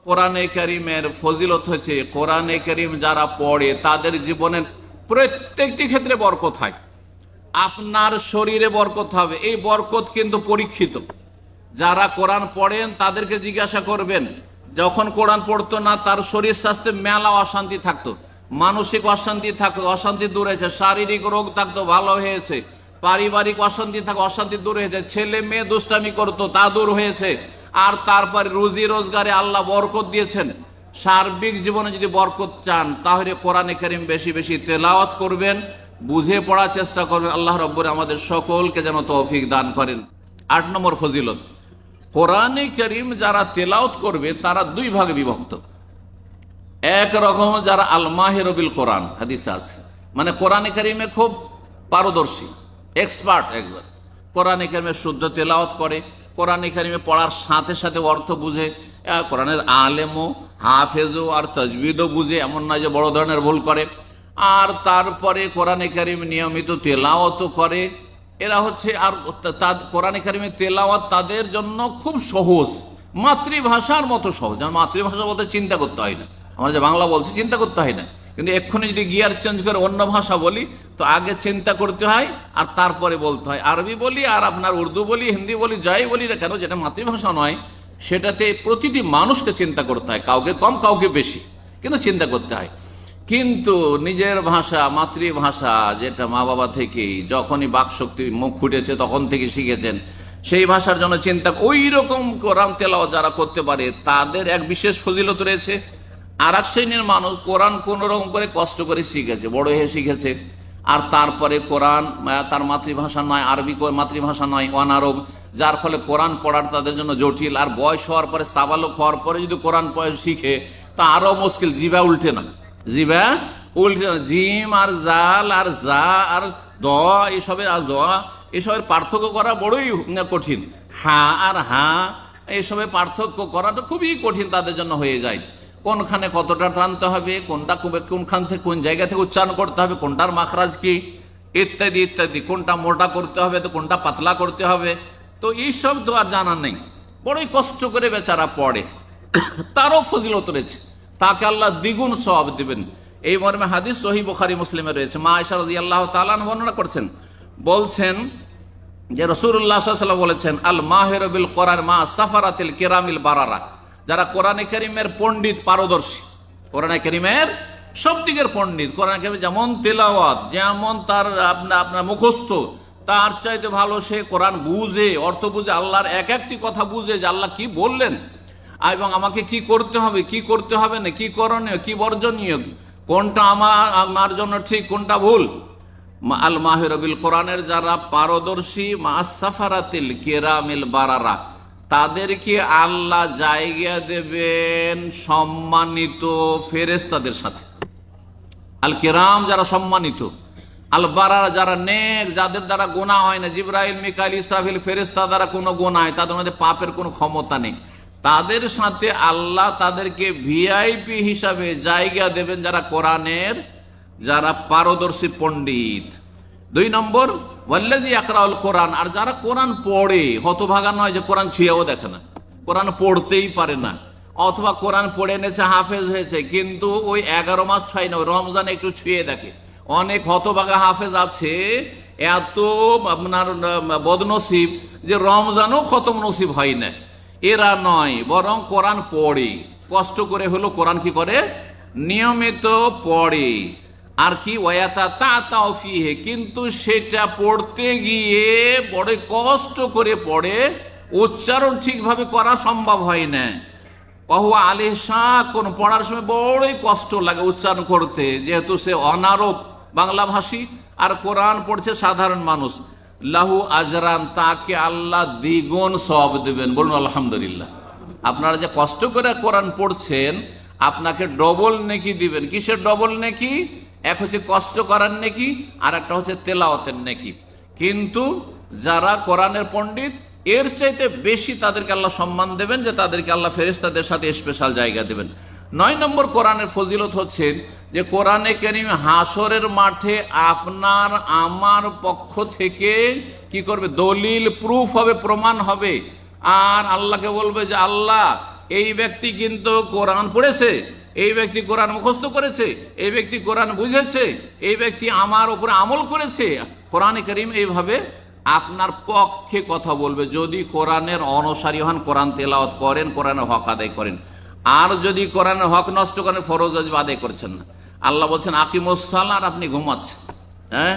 কোরআনে কারিমের ফজিলত হচ্ছে কোরআনে কারিম যারা পড়ে তাদের জীবনের প্রত্যেকটি ক্ষেত্রে বরকত হয়। আপনার শরীরে বরকত হবে, এই বরকত কিন্তু পরীক্ষিত। যারা কোরআন পড়েন তাদেরকে জিজ্ঞাসা করবেন, যখন কোরআন পড়তো না তার শরীর স্বাস্থ্যে মেলা অশান্তি থাকতো, মানসিক অশান্তি থাকতো, অশান্তি দূর হয়েছে, শারীরিক রোগ থাকতো ভালো হয়েছে, পারিবারিক অশান্তি থাকতো অশান্তি দূর হয়েছে, ছেলে মেয়ে দুষ্টামি করতো তা দূর হয়েছে, আর তারপরে রুজি রোজগারে আল্লাহ বরকত দিয়েছেন। সার্বিক জীবনে যদি বরকত চান তাহলে কোরআনে কারীম বেশি বেশি তেলাওয়াত করবেন, বুঝে পড়ার চেষ্টা করবেন। আল্লাহ রাব্বুল আমাদের সকলকে যেন তৌফিক দান করেন। 8 নম্বর ফজিলত, কোরআনে কারীম যারা তেলাওয়াত করবে তারা দুই ভাগে বিভক্ত। এক রকম যারা আল মাহির বিল কোরআন, হাদিসে আছে, মানে কোরআনে কারীমে খুব পারদর্শী, এক্সপার্ট, একবার কোরআনে কারীমে শুদ্ধ তেলাওয়াত করে, কোরআনে কারীমে পড়ার সাথে সাথে অর্থ বুঝে, কোরআনের আলেমও হাফেজও আর তাজবিদও বুঝে, এমন নয় যে বড় ধরনের ভুল করে। আর তারপরে কোরআনে কারীম নিয়মিত তেলাওয়াতও করে। এরা হচ্ছে, আর কোরআনে কারীমের তেলাওয়াত তাদের জন্য খুব সহজ, মাতৃভাষার মতো সহজ। যেমন মাতৃভাষা বলতে চিন্তা করতে হয় না, আমরা যে বাংলা বলছি চিন্তা করতে হয় না, কিন্তু এক্ষুনি যদি গিয়ার চেঞ্জ করে অন্য ভাষা বলি তো আগে চিন্তা করতে হয় আর তারপরে বলতে হয়। আরবি বলি আর আপনার উর্দু বলি, হিন্দি বলি, যাই বলি না কেন, যেটা মাতৃভাষা নয় সেটাতে প্রতিটি মানুষকে চিন্তা করতে হয়, কাউকে কম কাউকে বেশি, কিন্তু চিন্তা করতে হয়। কিন্তু নিজের ভাষা, মাতৃভাষা, যেটা মা বাবা থেকেই যখনই বাকশক্তি মুখ ফুটেছে তখন থেকে শিখেছেন, সেই ভাষার জন্য চিন্তা, ওই রকম কোরআন তেলাওয়াত যারা করতে পারে তাদের এক বিশেষ ফজিলত রয়েছে। আর এক শ্রেণীর মানুষ কোরআন কোন রকম করে কষ্ট করে শিখেছে, বড় হয়ে শিখেছে, আর তারপরে কোরআন তার মাতৃভাষা নয়, আরবি মাতৃভাষা নয়, অনারব, যার ফলে কোরআন পড়ার তাদের জন্য জটিল। আর বয়স হওয়ার পরে, সাবালক হওয়ার পরে যদি কোরআন শিখে তা আরো মুশকিল, জিবা উল্টে না, জিবা উল্টে না, জিম আর জাল আর জা আর দ এসবের, আর জ এসবের পার্থক্য করা বড়ই কঠিন। হা আর হা এসবের পার্থক্য করাটা খুবই কঠিন তাদের জন্য হয়ে যায়। কোনখানে কতটা টানতে হবে, কোনটা কোনখান থেকে কোন জায়গা থেকে উচ্চারণ করতে হবে, কোনটার মাখরাজ কি, ইত্যাদি ইত্যাদি, কোনটা মোটা করতে হবে তো কোনটা পাতলা করতে হবে, তো এইসব তো আর জানা নেই, বড়ই কষ্ট করে বেচারা পড়ে, তারও ফজিলত রয়েছে, তাকে আল্লাহ দ্বিগুণ সওয়াব দিবেন। এই মর্মে হাদিস সহিহ বুখারী মুসলিমে রয়েছে। মা আয়েশা রাদিয়াল্লাহু তাআলা বর্ণনা করছেন, বলছেন যে রাসূলুল্লাহ সাল্লাল্লাহু আলাইহি ওয়াসাল্লাম বলেছেন, আল মাহিরু বিল কোরআন মা সাফারাতিল কিরামিল বারারা, যারা কোরআনে কারীমের পণ্ডিত, পারদর্শী, কোরআনে কারীমের সব দিকের পণ্ডিত, কোরআনে কারীম যেমন তেলাওয়াত, যেমন তার আপনার মুখস্থ, তার চাইতে ভালো সে কোরআন বুঝে, অর্থ বুঝে, আল্লাহর এক একটি কথা বুঝে যে আল্লাহ কি বললেন এবং আমাকে কি করতে হবে, কি করতে হবে না, কি করণীয়, কি বর্জনীয়, কোনটা আমার জন্য ঠিক, কোনটা ভুল। আল মাহির বিল কোরআনের যারা পারদর্শী, মা সাফারাতিল কিরামিল বারারা, তাদেরকে আল্লাহ জায়গা দেবেন সম্মানিত ফেরেশতাদের সাথে। আল কিরাম যারা সম্মানিত, আল বারারা যারা নেক, যাদের দ্বারা গুনাহ হয় না, জিবরাইল, মিকাইল, ইসরাফিল ফেরেশতা দ্বারা কোনো গুনাহ হয়, তাদের মধ্যে পাপের কোনো ক্ষমতা নেই, তাদের সাথে আল্লাহ তাদেরকে ভিআইপি হিসাবে জায়গা দেবেন যারা কোরআনের, যারা পারদর্শী পণ্ডিত। 2 নম্বর, ওয়াল্লাযী ইয়াকরাউল কোরআন, আর যারা কোরআন পড়ে, হতভাগা নয় যে কোরআন ছুঁয়েও দেখে না, কোরআন পড়তেই পারে না, অথবা কোরআন পড়ে এনেছে, হাফেজ হয়েছে, কিন্তু ওই 11 মাস ছয় না, রমজানে একটু ছুঁয়ে দেখে। অনেক হতভাগা হাফেজ আছে, এত আপনার বদনসিব যে রমজানও খতম নসিব হয় না। এরা নয়, বরং কোরআন পড়ে, কষ্ট করে হলো কোরআন কি করে, নিয়মিত পড়ে, আর কি ওয়াতাতাউ ফিহি, কিন্তু সেটা পড়তে গিয়ে বড় কষ্ট করে পড়ে, উচ্চারণ ঠিকভাবে করা সম্ভব হয় না। ওয়াহুয়া আলাইহি শাক্কুন, পড়ার সময় বড়ই কষ্ট লাগে উচ্চারণ করতে, যেহেতু সে অনারব বাংলাভাষী আর কোরআন পড়ছে সাধারণ মানুষ। লাহু আজরান, তাকে আল্লাহ দ্বিগুণ সওয়াব দেবেন। বলুন আলহামদুলিল্লাহ। আপনারা যে কষ্ট করে কোরআন পড়ছেন, আপনাকে ডবল নেকি দিবেন। কিসের ডবল নেকি? এক হচ্ছে কষ্ট করার নেকি, আর একটা হচ্ছে তেলাওয়াতের নেকি। কিন্তু যারা কোরআনের পণ্ডিত, এর চাইতে বেশি তাদেরকে আল্লাহ সম্মান দেবেন, যে তাদেরকে আল্লাহ ফেরেশতাদের সাথে স্পেশাল জায়গা দেবেন। 9 নম্বর কোরআনের ফজিলত হচ্ছে যে কোরআনে কারীম হাসরের মাঠে আপনার আমার পক্ষ থেকে কি করবে, দলিল, প্রুফ হবে, প্রমাণ হবে। আর আল্লাহকে বলবে যে আল্লাহ এই ব্যক্তি কিন্তু কোরআন পড়েছে, এই ব্যক্তি কোরআন মুখস্থ করেছে, এই ব্যক্তি কোরআন বুঝেছে, এই ব্যক্তি আমার উপরে আমল করেছে। কোরআনে কারীম এইভাবে আপনার পক্ষে কথা বলবে যদি কোরআনের অনুসারী হন, কোরআন তেলাওয়াত করেন, কোরআনের হক আদায় করেন। আর যদি কোরআনের হক নষ্ট করেন, ফরজ ওয়াজিব আদায় করছেন না। আল্লাহ বলছেন আকিমুস সালাহ, আর আপনি ঘুমাচ্ছেন। হ্যাঁ,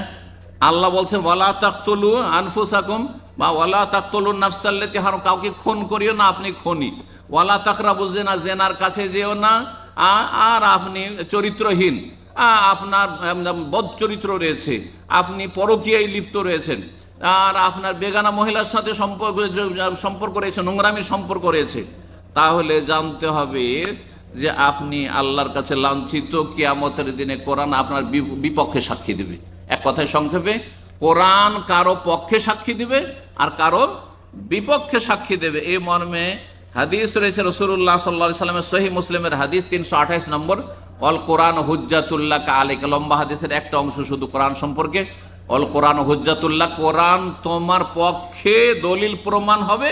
আল্লাহ বলছেন ওয়ালা তাকতুলু আনফুসাকুম, বা ওয়ালা তাকতুলুন নাফসাল্লাতী হারাম, কাউকে খুন করিও না, আপনি খুনি। ওয়ালা তাকরাবুজ জিনা, জেনার কাছে যেও না। আর আপনি চরিত্রহীন, আপনার বদ চরিত্র রয়েছে, আপনি পরকীয়ায় লিপ্ত রয়েছেন, আর আপনার বেগানা মহিলার সাথে সম্পর্ক রয়েছে, নোংরামির সম্পর্ক রয়েছে, তাহলে জানতে হবে যে আপনি আল্লাহর কাছে লাঞ্ছিত। কিয়ামতের দিনে কোরআন আপনার বিপক্ষে সাক্ষী দিবে। এক কথায় সংক্ষেপে, কোরআন কারো পক্ষে সাক্ষী দিবে আর কারো বিপক্ষে সাক্ষী দেবে। এই মর্মে হাদিস রয়েছে রাসূলুল্লাহ সাল্লাল্লাহু আলাইহি সাল্লামের সহিহ মুসলিমের হাদিস 328 নম্বর, অল কোরআন হুজ্জাতুল্লাহ আলাইকা। লম্বা হাদিসের একটা অংশ শুধু কোরআন সম্পর্কে। অল কোরআন হুজ্জাতুল্লাহ, কোরআন তোমার পক্ষে দলিল প্রমাণ হবে,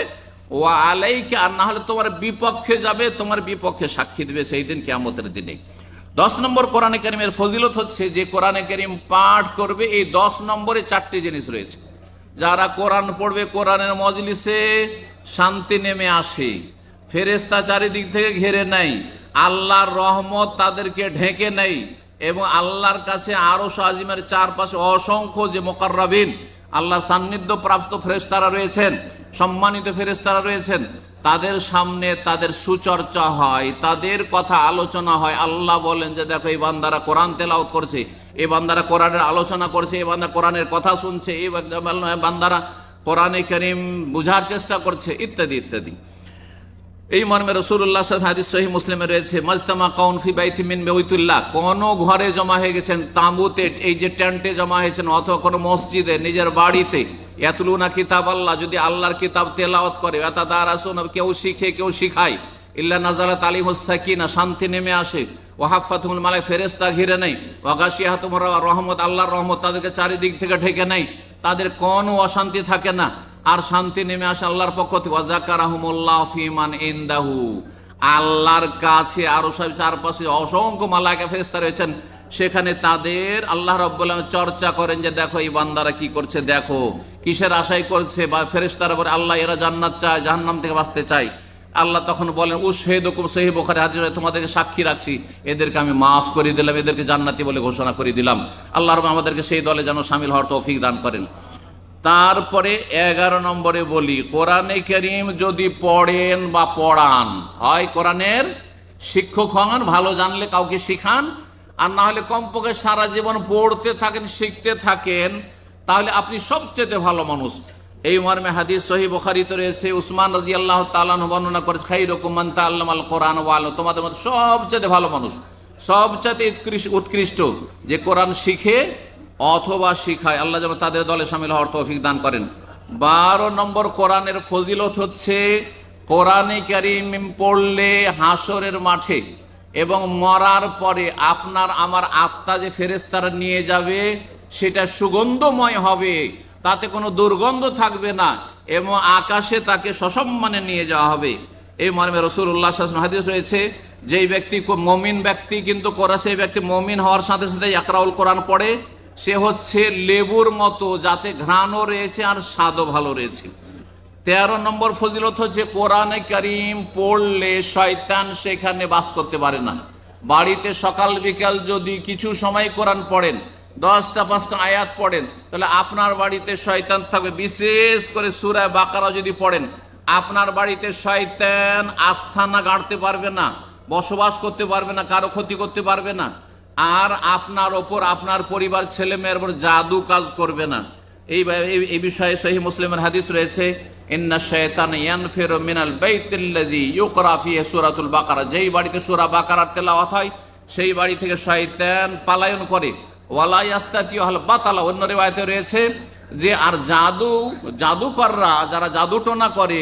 ওয়া আলাইকা, আর না হলে তোমার বিপক্ষে যাবে, তোমার বিপক্ষে সাক্ষী দিবে সেই দিন কিয়ামতের দিনে। 10 নম্বর কোরআনে কারীমের ফজিলত হচ্ছে যে কোরআনে কারীম পাঠ করবে, এই 10 নম্বরে 4টি জিনিস রয়েছে। যারা কোরআন পড়বে, কোরআনের মজলিসে শান্তি নেমে আসে, ফেরেশতা চারিদিক থেকে ঘিরে নেয়, আল্লাহর রহমত তাদেরকে ঢেকে নেয়, এবং আল্লাহর কাছে আরশ আজিমের চারপাশে অসংখ্য যে মুকাররাবিন, আল্লাহর সান্নিধ্য প্রাপ্ত ফেরেশতারা রয়েছেন, সম্মানিত ফেরেশতারা রয়েছেন, তাদের সামনে তাদের সুচর্চা হয়, তাদের কথা আলোচনা হয়। আল্লাহ বলেন যে দেখো এই বান্দারা কোরআন তেলাওয়াত করছে, এই বান্দারা কোরআনের আলোচনা করছে, এই বান্দা কোরআনের কথা শুনছে, এই বান্দারা কোরআনে কারীম বুঝার চেষ্টা করছে, ইত্যাদি ইত্যাদি। এই মর্মে রাসূলুল্লাহ সাল্লাল্লাহু আলাইহি ওয়াসাল্লাম হাদিস সহিহ মুসলিমে রয়েছে, মাজতামা কাউন ফি বাইতিন মিন বায়তুল্লাহ, কোন ঘরে জমা হয়ে গেছেন, তাঁবুতে, এই যে টেন্টে জমা হয়েছেন, অথবা কোনো মসজিদে, নিজের বাড়িতে, ইয়াতলুনা কিতাব আল্লাহ, যদি আল্লাহর কিতাব তেলাওয়াত করে, ইয়াতাদারাসুনা, কেউ শিখে কেউ শিখায়, ইল্লা নাযালাত আলাইহিmus সাকিনা, শান্তি নেমে আসে, ওয়া হাফাতুহুল মালায়েকা, ফেরেশতা ঘিরে নেয়, ওয়া গাশিয়াতুহুর রহমত, আল্লাহর রহমত তাদেরকে চারিদিক থেকে ঢেকে নেয়, তাদের কোনো অশান্তি থাকে না, আর শান্তি নেমে আসে আল্লাহর পক্ষ থেকে। ওয়া যাকারাহুমুল্লাহু ফীমান ইনদাহু, আল্লাহর কাছে আরো সব চারপাশে অসংখ্য মালায়েকা ফেরেশতা রয়েছেন, সেখানে তাদের আল্লাহ রাব্বুল আলামিন চর্চা করেন যে দেখো এই বান্দারা কি করছে, দেখো কিসের আশাই করছে, বা ফেরেশতারা বলে আল্লাহ এরা জান্নাত চায়, জাহান্নাম থেকে বাঁচতে চায়। আল্লাহ তখন বলেন উশহিদুকুম, সহিহ বুখারী হাদিস, তোমাদেরকে সাক্ষী রাখছি, এদেরকে আমি মাফ করে দিলাম, এদেরকে জান্নাতি বলে ঘোষণা করে দিলাম। আল্লাহ রাব্বুল আমাদেরকে সেই দলে যেন শামিল হওয়ার তৌফিক দান করেন। তারপরে 11 নম্বরে বলি, কোরআনে কারীম যদি পড়েন বা পড়ান, হয় কোরআনের শিক্ষক হন, ভালো জানলে কাউকে শিখান, আর না হলে কমপক্ষে সারা জীবন পড়তে থাকেন, শিখতে থাকেন, তাহলে আপনি সবচেয়ে ভালো মানুষ। এই মর্মে হাদিস সহিহ বুখারীতে রয়েছে, উসমান রাদিয়াল্লাহু তাআলা আনহু বর্ণনা করেছেন, খায়রুকুম মান তাআল্লামাল কোরআন ওয়া আল্লামা, তোমাদের মধ্যে সবচেয়ে ভালো মানুষ, সবচেয়ে উৎকৃষ্ট যে কোরআন শিখে অথবা শিখায়। আল্লাহ যেন তাদের দলে শামিল হওয়ার তৌফিক দান করেন। 12 নম্বর কোরআনের ফজিলত হচ্ছে, কোরআনে কারীম পড়লে হাসরের মাঠে এবং মরার পরে আপনার আমার আত্মা যে ফেরেশতারা নিয়ে যাবে, সেটা সুগন্ধময় হবে, তাতে কোনো দুর্গন্ধ থাকবে না, এবং আকাশে তাকে সসম্মানে নিয়ে যাওয়া হবে। এই মর্মে রাসূলুল্লাহ সাল্লাল্লাহু আলাইহি ওয়াসাল্লাম হাদিস রয়েছে, যেই ব্যক্তি মুমিন ব্যক্তি কিন্তু সেই ব্যক্তি মুমিন হওয়ার সাথে সাথে ইকরাউল কোরআন পড়ে, সে হচ্ছে লেবুর মতো, যাতে ঘ্রাণও রয়েছে আর স্বাদও ভালো রয়েছে। 13 নম্বর ফজিলত হচ্ছে, কোরআনে কারীম পড়লে শয়তান সেখানে বাস করতে পারে না। বাড়িতে সকাল বিকাল যদি কিছু সময় কোরআন পড়েন, 10টা 5টা আয়াত পড়েন, তাহলে আপনার বাড়িতে শয়তান থাকবে। বিশেষ করে সূরা বাকারা যদি পড়েন, আপনার বাড়িতে শয়তান আস্থানা গাড়তে পারবে না, বসবাস করতে পারবে না, কারো ক্ষতি করতে পারবে না, আর আপনার ওপর, আপনার পরিবার, ছেলে মেয়ের উপর জাদু কাজ করবে না। এই বিষয়ে সহিহ মুসলিমের হাদিস রয়েছে, ইন্না শাইতানা ইয়ানফিরু মিনাল বাইতিল্লাযী ইউকরা ফীহি সূরাতুল বাকারা, যেই বাড়িতে সূরা বাকারার তেলাওয়াত হয় সেই বাড়ি থেকে শয়তান পলায়ন করে। ওয়ালা ইয়াস্তাতিউ আল বাতালা, অন্য রিওয়ায়াতে রয়েছে যে আর জাদুকররা যারা জাদুটোনা করে,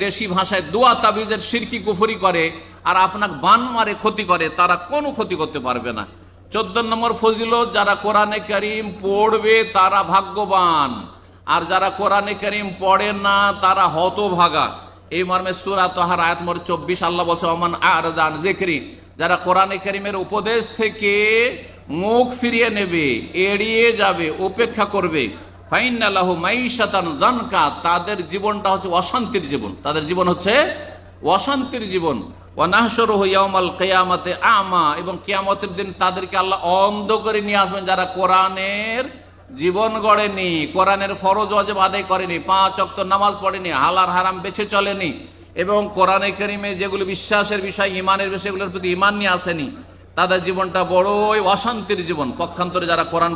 দেশি ভাষায় দোয়া তাবিজের শিরকি কুফরি করে, আর আপনাকে বান মারে ক্ষতি করে, তারা কোনো ক্ষতি করতে পারবে না। 14 নম্বর ফজিলত, যারা কোরআনে কারীম পড়বে তারা ভাগ্যবান, আর যারা কোরআনে কারীম পড়ে না তারা হতভাগা। এই মর্মে সূরা তাহার আয়াত নম্বর 24 আল্লাহ বলছে ওমান আ'রাযা আন যিকরি, যারা কোরআনে কারীমের উপদেশ থেকে মুখ ফিরিয়ে নেবে, এড়িয়ে যাবে, উপেক্ষা করবে, ফাইন্না লাহু মাইশাতান যানকা, তাদের জীবনটা হচ্ছে অশান্তির জীবন, তাদের জীবন হচ্ছে অশান্তির জীবন। ওয়া নাহশুরুহু ইয়াওমাল কিয়ামাতি আমা, এবং কিয়ামতের দিন তাদেরকে আল্লাহ অন্ধ করে নিয়ে আসবেন যারা কোরআনের জীবন গড়েনি, কোরআনের ফরজ ওয়াজিব আদায় করেনি, 5 ওয়াক্ত নামাজ পড়েনি, হালাল হারাম বেছে চলেনি, এবং কোরআনে কারীমে যেগুলো বিশ্বাসের বিষয়, ইমানের বিষয়গুলোর প্রতি ইমান নিয়ে আসেনি, তাদের জীবনটা বড়ই অশান্তির জীবন। পক্ষান্তরে যারা কোরআন